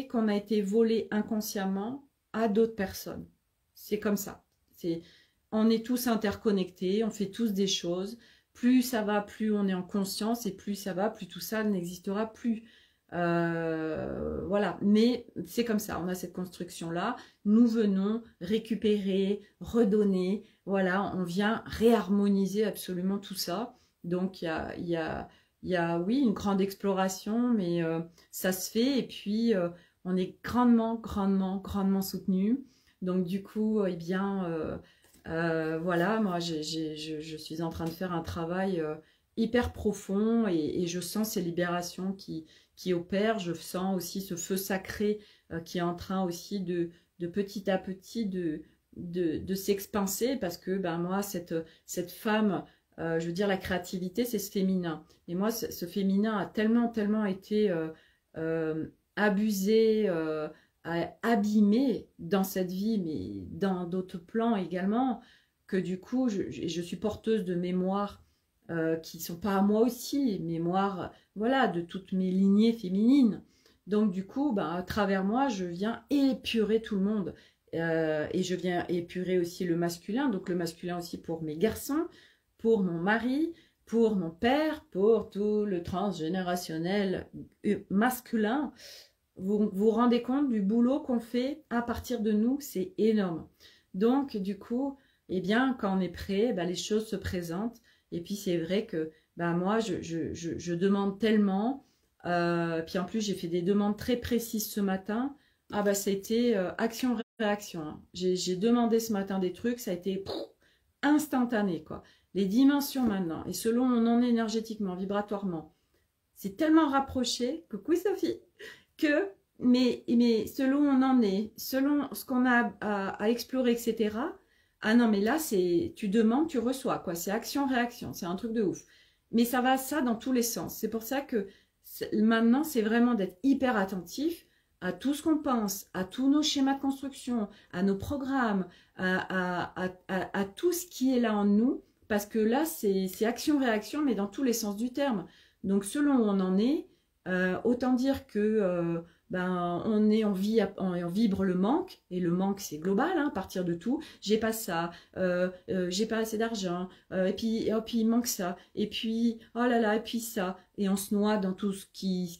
qu'on a été volé inconsciemment à d'autres personnes. C'est comme ça. On est tous interconnectés, on fait tous des choses. Plus ça va, plus on est en conscience, et plus ça va, plus tout ça n'existera plus. Voilà, mais c'est comme ça, on a cette construction-là. Nous venons récupérer, redonner, voilà, on vient réharmoniser absolument tout ça. Donc, il y a, oui, une grande exploration, mais ça se fait, et puis on est grandement soutenu. Donc, du coup, eh bien, Voilà, moi je suis en train de faire un travail hyper profond et je sens ces libérations qui opèrent. Je sens aussi ce feu sacré qui est en train aussi de petit à petit de s'expanser parce que ben, moi, cette femme, je veux dire, la créativité, c'est ce féminin. Et moi, ce féminin a tellement été abusé, abîmé dans cette vie, mais dans d'autres plans également, que du coup, je suis porteuse de mémoires qui ne sont pas à moi aussi, mémoires, voilà, de toutes mes lignées féminines. Donc du coup, ben, à travers moi, je viens épurer tout le monde. Et je viens épurer aussi le masculin, donc le masculin aussi pour mes garçons, pour mon mari, pour mon père, pour tout le transgénérationnel masculin. Vous vous rendez compte du boulot qu'on fait à partir de nous, c'est énorme. Donc, du coup, eh bien, quand on est prêt, ben, les choses se présentent. Et puis, c'est vrai que ben, moi, je demande tellement. Puis en plus, j'ai fait des demandes très précises ce matin. Ah bah, c'était action-réaction. Hein. J'ai demandé ce matin des trucs, ça a été instantané, quoi. Les dimensions maintenant, et selon où on en est énergétiquement, vibratoirement, c'est tellement rapproché, coucou Sophie, que, mais selon où on en est, selon ce qu'on a à explorer, etc. Ah non, mais là, c'est tu demandes, tu reçois, quoi. C'est action-réaction, c'est un truc de ouf. Mais ça va ça dans tous les sens. C'est pour ça que maintenant, c'est vraiment d'être hyper attentif à tout ce qu'on pense, à tous nos schémas de construction, à nos programmes, à tout ce qui est là en nous, parce que là, c'est action-réaction, mais dans tous les sens du terme. Donc, selon où on en est, autant dire que ben, on vibre le manque, et le manque c'est global, hein, à partir de tout. J'ai pas ça, j'ai pas assez d'argent, et puis il manque ça, et puis oh là là, et puis ça, et on se noie dans tout ce qui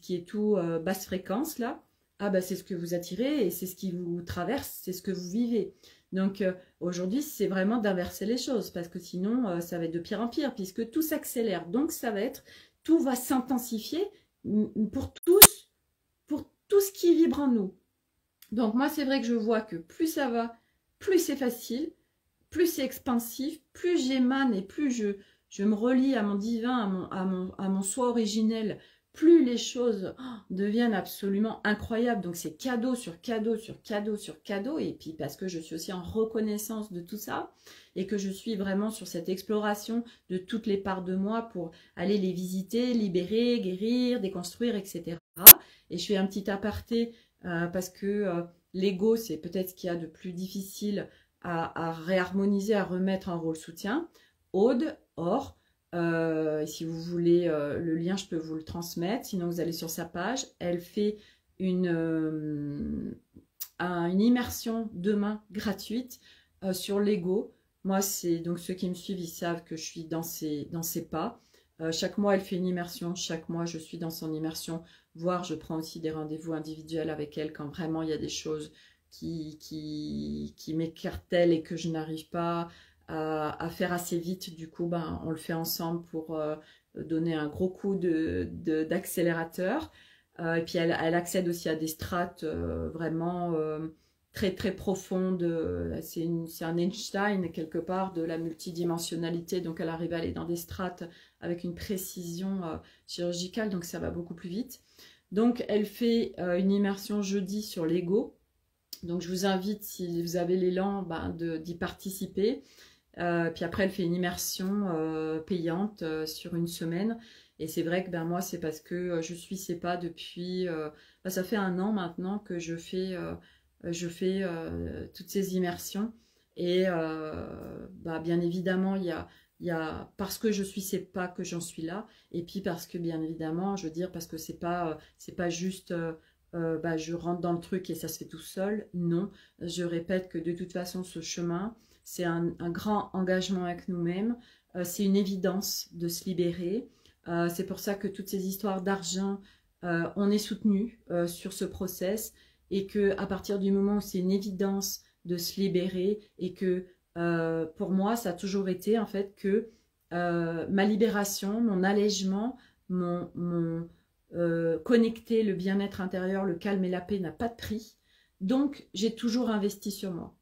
est tout basse fréquence là. Ah bah c'est ce que vous attirez et c'est ce qui vous traverse, c'est ce que vous vivez. Donc aujourd'hui c'est vraiment d'inverser les choses parce que sinon ça va être de pire en pire puisque tout s'accélère. Donc ça va être, tout va s'intensifier pour tous, pour tout ce qui vibre en nous. Donc moi c'est vrai que je vois que plus ça va, plus c'est facile, plus c'est expansif, plus j'émane et plus je me relie à mon divin, à mon soi originel, plus les choses deviennent absolument incroyables. Donc c'est cadeau sur cadeau sur cadeau sur cadeau. Et puis parce que je suis aussi en reconnaissance de tout ça et que je suis vraiment sur cette exploration de toutes les parts de moi pour aller les visiter, libérer, guérir, déconstruire, etc. Et je fais un petit aparté parce que l'ego, c'est peut-être ce qu'il y a de plus difficile à réharmoniser, à remettre en rôle soutien. Aude, or, et si vous voulez le lien, je peux vous le transmettre. Sinon, vous allez sur sa page. Elle fait une immersion demain gratuite sur l'ego. Moi, c'est donc ceux qui me suivent, ils savent que je suis dans ses pas. Chaque mois, elle fait une immersion. Chaque mois, je suis dans son immersion. Voire, je prends aussi des rendez-vous individuels avec elle quand vraiment il y a des choses qui m'écartèlent et que je n'arrive pas à faire assez vite. Du coup, ben, on le fait ensemble pour donner un gros coup d'accélérateur. Et puis, elle accède aussi à des strates vraiment très, très profondes. C'est un Einstein, quelque part, de la multidimensionnalité. Donc, elle arrive à aller dans des strates avec une précision chirurgicale. Donc, ça va beaucoup plus vite. Donc, elle fait une immersion jeudi sur l'ego. Donc, je vous invite, si vous avez l'élan, ben, d'y participer. Puis après, elle fait une immersion payante sur une semaine. Et c'est vrai que ben, moi, c'est parce que je suis ses pas depuis... ben, ça fait 1 an maintenant que je fais toutes ces immersions. Et ben, bien évidemment, il y a parce que je suis ses pas que j'en suis là. Et puis parce que, bien évidemment, je veux dire, parce que c'est pas juste... bah, je rentre dans le truc et ça se fait tout seul. Non, je répète que de toute façon, ce chemin, c'est un grand engagement avec nous-mêmes. C'est une évidence de se libérer. C'est pour ça que toutes ces histoires d'argent, on est soutenu sur ce process et que à partir du moment où c'est une évidence de se libérer et que pour moi, ça a toujours été en fait que ma libération, mon allègement, mon connecter le bien-être intérieur, le calme et la paix n'a pas de prix. Donc, j'ai toujours investi sur moi.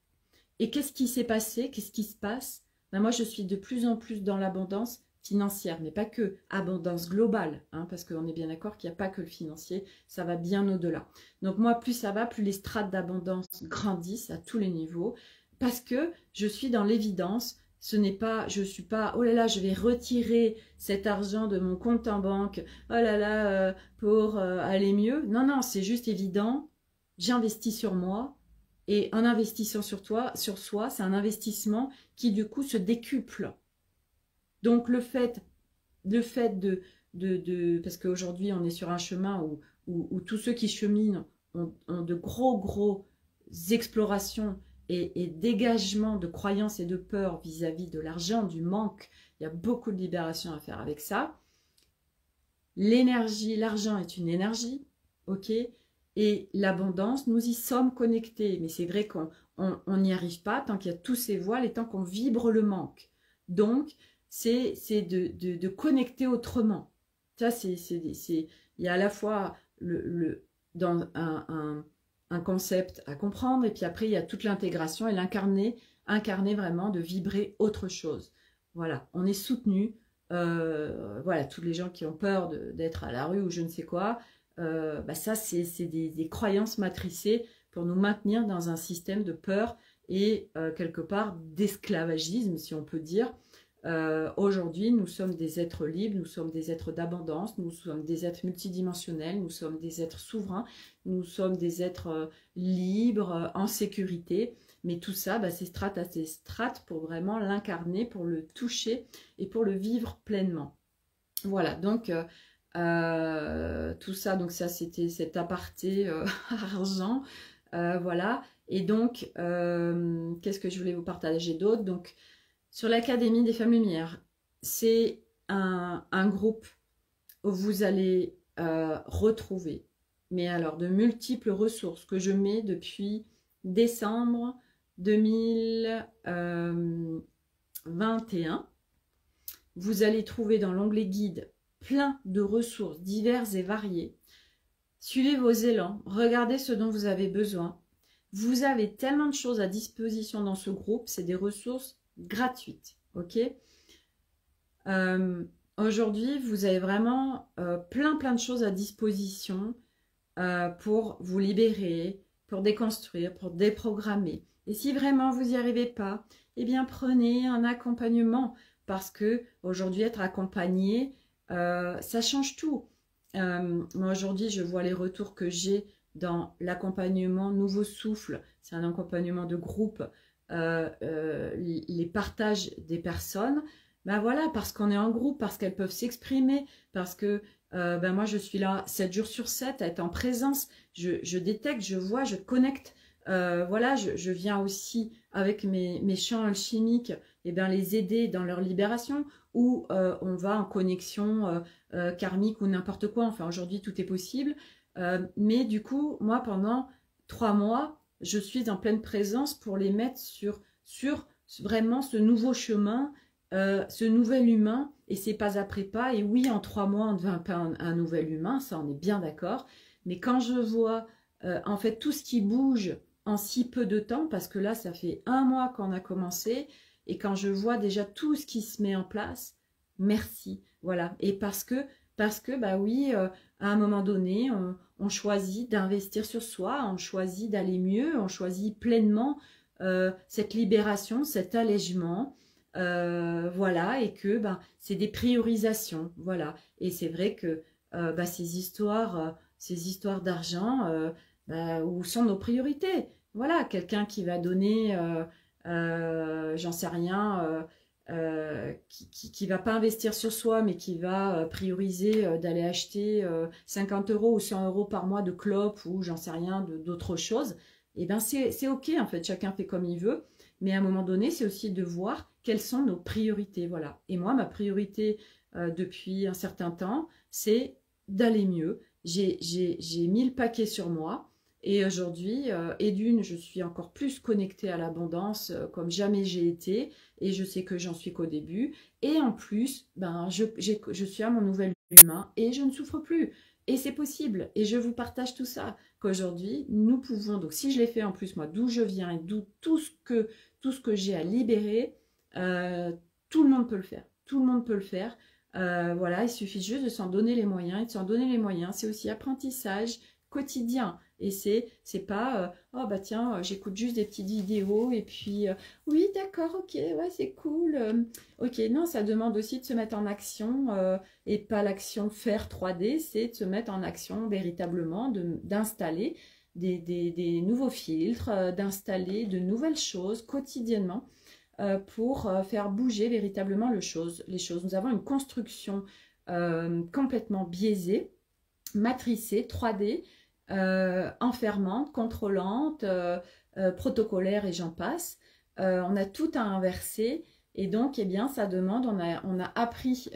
Et qu'est-ce qui s'est passé? Qu'est-ce qui se passe? Ben moi, je suis de plus en plus dans l'abondance financière, mais pas que, abondance globale, hein, parce qu'on est bien d'accord qu'il n'y a pas que le financier, ça va bien au-delà. Donc moi, plus ça va, plus les strates d'abondance grandissent à tous les niveaux, parce que je suis dans l'évidence. Ce n'est pas, je suis pas, oh là là, je vais retirer cet argent de mon compte en banque, oh là là, pour aller mieux. Non, non, c'est juste évident. J'investis sur moi, et en investissant sur soi, c'est un investissement qui du coup se décuple. Donc le fait parce qu'aujourd'hui on est sur un chemin où tous ceux qui cheminent ont de gros explorations et dégagements de croyances et de peurs vis-à-vis de l'argent, du manque. Il y a beaucoup de libération à faire avec ça. L'énergie, l'argent est une énergie, ok? Et l'abondance, nous y sommes connectés. Mais c'est vrai qu'on n'y arrive pas tant qu'il y a tous ces voiles et tant qu'on vibre le manque. Donc, c'est de connecter autrement. Ça, il y a à la fois dans un concept à comprendre, et puis après, il y a toute l'intégration et incarner vraiment, de vibrer autre chose. Voilà, on est soutenu. Voilà, tous les gens qui ont peur d'être à la rue ou je ne sais quoi, bah ça, c'est des croyances matricées pour nous maintenir dans un système de peur et quelque part d'esclavagisme, si on peut dire. Aujourd'hui, nous sommes des êtres libres, nous sommes des êtres d'abondance, nous sommes des êtres multidimensionnels, nous sommes des êtres souverains, nous sommes des êtres libres, en sécurité. Mais tout ça, bah, c'est strate à ces strates pour vraiment l'incarner, pour le toucher et pour le vivre pleinement. Voilà, donc tout ça, donc ça c'était cet aparté argent, voilà. Et donc, qu'est-ce que je voulais vous partager d'autre? Donc, sur l'Académie des Femmes Lumières, c'est un groupe où vous allez retrouver, mais alors de multiples ressources que je mets depuis décembre 2021. Vous allez trouver dans l'onglet guide plein de ressources diverses et variées. Suivez vos élans, regardez ce dont vous avez besoin. Vous avez tellement de choses à disposition dans ce groupe, c'est des ressources gratuites, ok? Aujourd'hui, vous avez vraiment plein de choses à disposition pour vous libérer, pour déconstruire, pour déprogrammer. Et si vraiment vous n'y arrivez pas, eh bien prenez un accompagnement, parce que aujourd'hui être accompagné, ça change tout. Moi aujourd'hui, je vois les retours que j'ai dans l'accompagnement Nouveau Souffle. C'est un accompagnement de groupe, les partages des personnes. Ben voilà, parce qu'on est en groupe, parce qu'elles peuvent s'exprimer, parce que ben moi je suis là 7 jours sur 7 à être en présence, je détecte, je vois, je connecte, voilà, je viens aussi avec mes champs alchimiques, et ben les aider dans leur libération, ou on va en connexion karmique ou n'importe quoi, enfin aujourd'hui tout est possible, mais du coup moi pendant 3 mois je suis en pleine présence pour les mettre sur vraiment ce nouveau chemin, ce nouvel humain, et c'est pas après pas. Et oui, en 3 mois, on ne devient pas un nouvel humain, ça on est bien d'accord. Mais quand je vois en fait tout ce qui bouge en si peu de temps, parce que là, ça fait 1 mois qu'on a commencé, et quand je vois déjà tout ce qui se met en place, merci. Voilà. Et parce que bah oui, à un moment donné, on choisit d'investir sur soi, on choisit d'aller mieux, on choisit pleinement cette libération, cet allègement. Voilà, et que ben, c'est des priorisations, voilà. Et c'est vrai que ben, ces histoires d'argent, ben, où sont nos priorités? Voilà, quelqu'un qui va donner, j'en sais rien, qui va pas investir sur soi, mais qui va prioriser d'aller acheter 50 € ou 100 € par mois de clopes ou j'en sais rien, d'autres choses, et ben c'est ok, en fait, chacun fait comme il veut. Mais à un moment donné, c'est aussi de voir quelles sont nos priorités. Voilà. Et moi, ma priorité depuis un certain temps, c'est d'aller mieux. J'ai mis le paquet sur moi. Et aujourd'hui, et d'une, je suis encore plus connectée à l'abondance comme jamais j'ai été. Et je sais que j'en suis qu'au début. Et en plus, ben, je suis à mon nouvel humain et je ne souffre plus. Et c'est possible. Et je vous partage tout ça. qu'aujourd'hui, nous pouvons, donc si je l'ai fait en plus, moi, d'où je viens et d'où tout ce que j'ai à libérer, tout le monde peut le faire. Tout le monde peut le faire. Voilà, il suffit juste de s'en donner les moyens. Et de s'en donner les moyens, c'est aussi apprentissage quotidien. Et c'est pas, oh bah tiens, j'écoute juste des petites vidéos et puis, oui, d'accord, ok, ouais, c'est cool. Ok, non, ça demande aussi de se mettre en action et pas l'action faire 3D, c'est de se mettre en action véritablement, d'installer des nouveaux filtres, d'installer de nouvelles choses quotidiennement pour faire bouger véritablement les choses. Nous avons une construction complètement biaisée, matricée, 3D, enfermante, contrôlante, protocolaire et j'en passe. On a tout à inverser et donc eh bien, ça demande, on a appris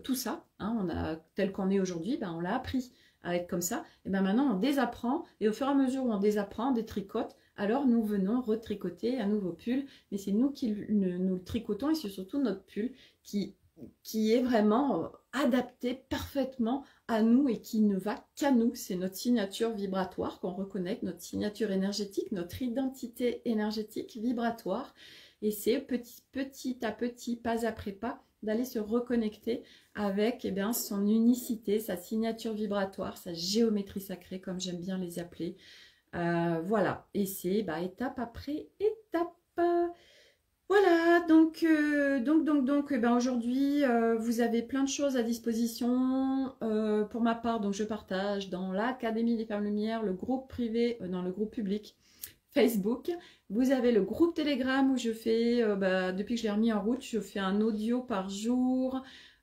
tout ça, hein, tel qu'on est aujourd'hui, ben, on l'a appris à être comme ça, et ben maintenant on désapprend et au fur et à mesure où on désapprend, on détricote, alors nous venons retricoter un nouveau pull, mais c'est nous qui nous le tricotons et c'est surtout notre pull qui est vraiment adapté parfaitement à nous et qui ne va qu'à nous. C'est notre signature vibratoire qu'on reconnecte, notre signature énergétique, notre identité énergétique vibratoire. Et c'est petit à petit, pas après pas, d'aller se reconnecter avec eh bien, son unicité, sa signature vibratoire, sa géométrie sacrée, comme j'aime bien les appeler. Voilà, et c'est étape après étape. Voilà, donc ben aujourd'hui, vous avez plein de choses à disposition. Pour ma part, donc je partage dans l'Académie des Femmes Lumière, le groupe privé, dans le groupe public Facebook. Vous avez le groupe Telegram où je fais, depuis que je l'ai remis en route, je fais un audio par jour,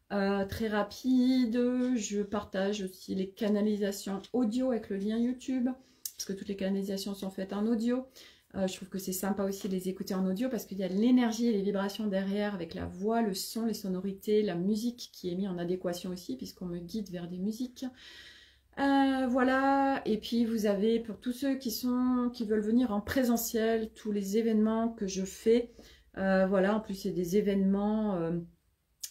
très rapide. Je partage aussi les canalisations audio avec le lien YouTube, parce que toutes les canalisations sont faites en audio. Je trouve que c'est sympa aussi de les écouter en audio parce qu'il y a l'énergie et les vibrations derrière avec la voix, le son, les sonorités, la musique qui est mise en adéquation aussi puisqu'on me guide vers des musiques. Voilà, et puis vous avez pour tous ceux qui veulent venir en présentiel, tous les événements que je fais. Voilà, en plus c'est des événements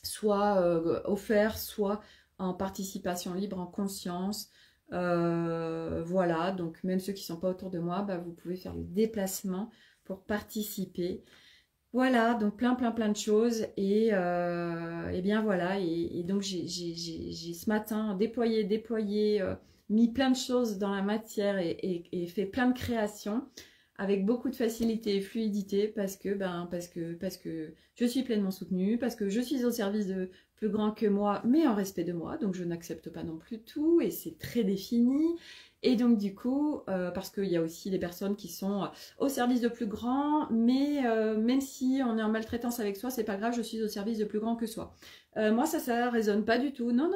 soit offerts, soit en participation libre, en conscience. Voilà, donc même ceux qui ne sont pas autour de moi, vous pouvez faire le déplacement pour participer. Voilà, donc plein de choses et bien voilà, et donc j'ai ce matin déployé, mis plein de choses dans la matière et fait plein de créations avec beaucoup de facilité et fluidité parce que je suis pleinement soutenue, parce que je suis au service de plus grand que moi, mais en respect de moi, donc je n'accepte pas non plus tout et c'est très défini. Et donc du coup, parce qu'il y a aussi des personnes qui sont au service de plus grand, mais même si on est en maltraitance avec soi, c'est pas grave, je suis au service de plus grand que soi. Moi, ça résonne pas du tout. Non.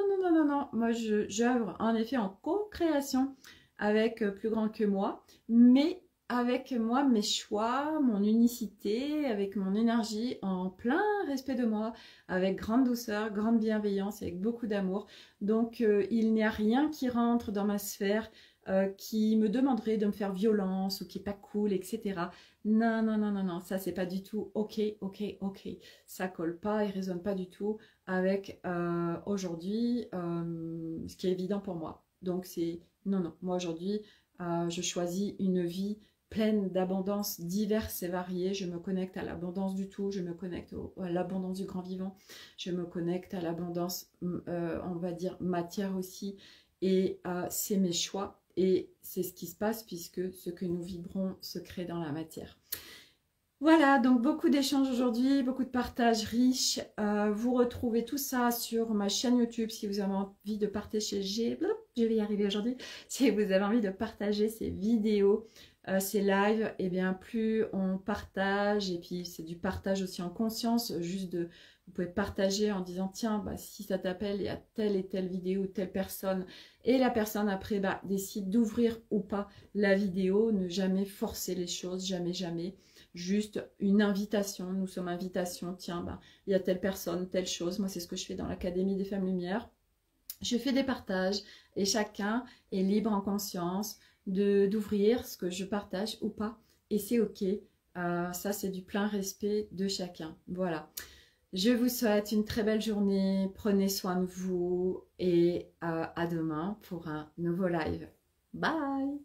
Moi, j'œuvre en effet en co-création avec plus grand que moi, mais avec moi, mes choix, mon unicité, avec mon énergie, en plein respect de moi, avec grande douceur, grande bienveillance, avec beaucoup d'amour. Donc, il n'y a rien qui rentre dans ma sphère qui me demanderait de me faire violence ou qui est pas cool, etc. Non, ça c'est pas du tout ok. Ça colle pas et résonne pas du tout avec aujourd'hui ce qui est évident pour moi. Donc c'est non, moi aujourd'hui je choisis une vie pleine d'abondance diverses et variées. Je me connecte à l'abondance du tout, je me connecte à l'abondance du grand vivant, je me connecte à l'abondance, on va dire, matière aussi. Et c'est mes choix et c'est ce qui se passe puisque ce que nous vibrons se crée dans la matière. Voilà, donc beaucoup d'échanges aujourd'hui, beaucoup de partages riches. Vous retrouvez tout ça sur ma chaîne YouTube si vous avez envie de partager. Je vais y arriver aujourd'hui. Si vous avez envie de partager ces vidéos, ces lives, et bien plus on partage, et puis c'est du partage aussi en conscience, juste vous pouvez partager en disant tiens, si ça t'appelle, il y a telle et telle vidéo, telle personne, et la personne après décide d'ouvrir ou pas la vidéo, ne jamais forcer les choses, jamais. Juste une invitation, nous sommes invitation, tiens, il y a telle personne, telle chose. Moi, c'est ce que je fais dans l'Académie des Femmes Lumière. Je fais des partages et chacun est libre en conscience d'ouvrir ce que je partage ou pas. Et c'est ok. Ça, c'est du plein respect de chacun. Voilà. Je vous souhaite une très belle journée. Prenez soin de vous et à demain pour un nouveau live. Bye!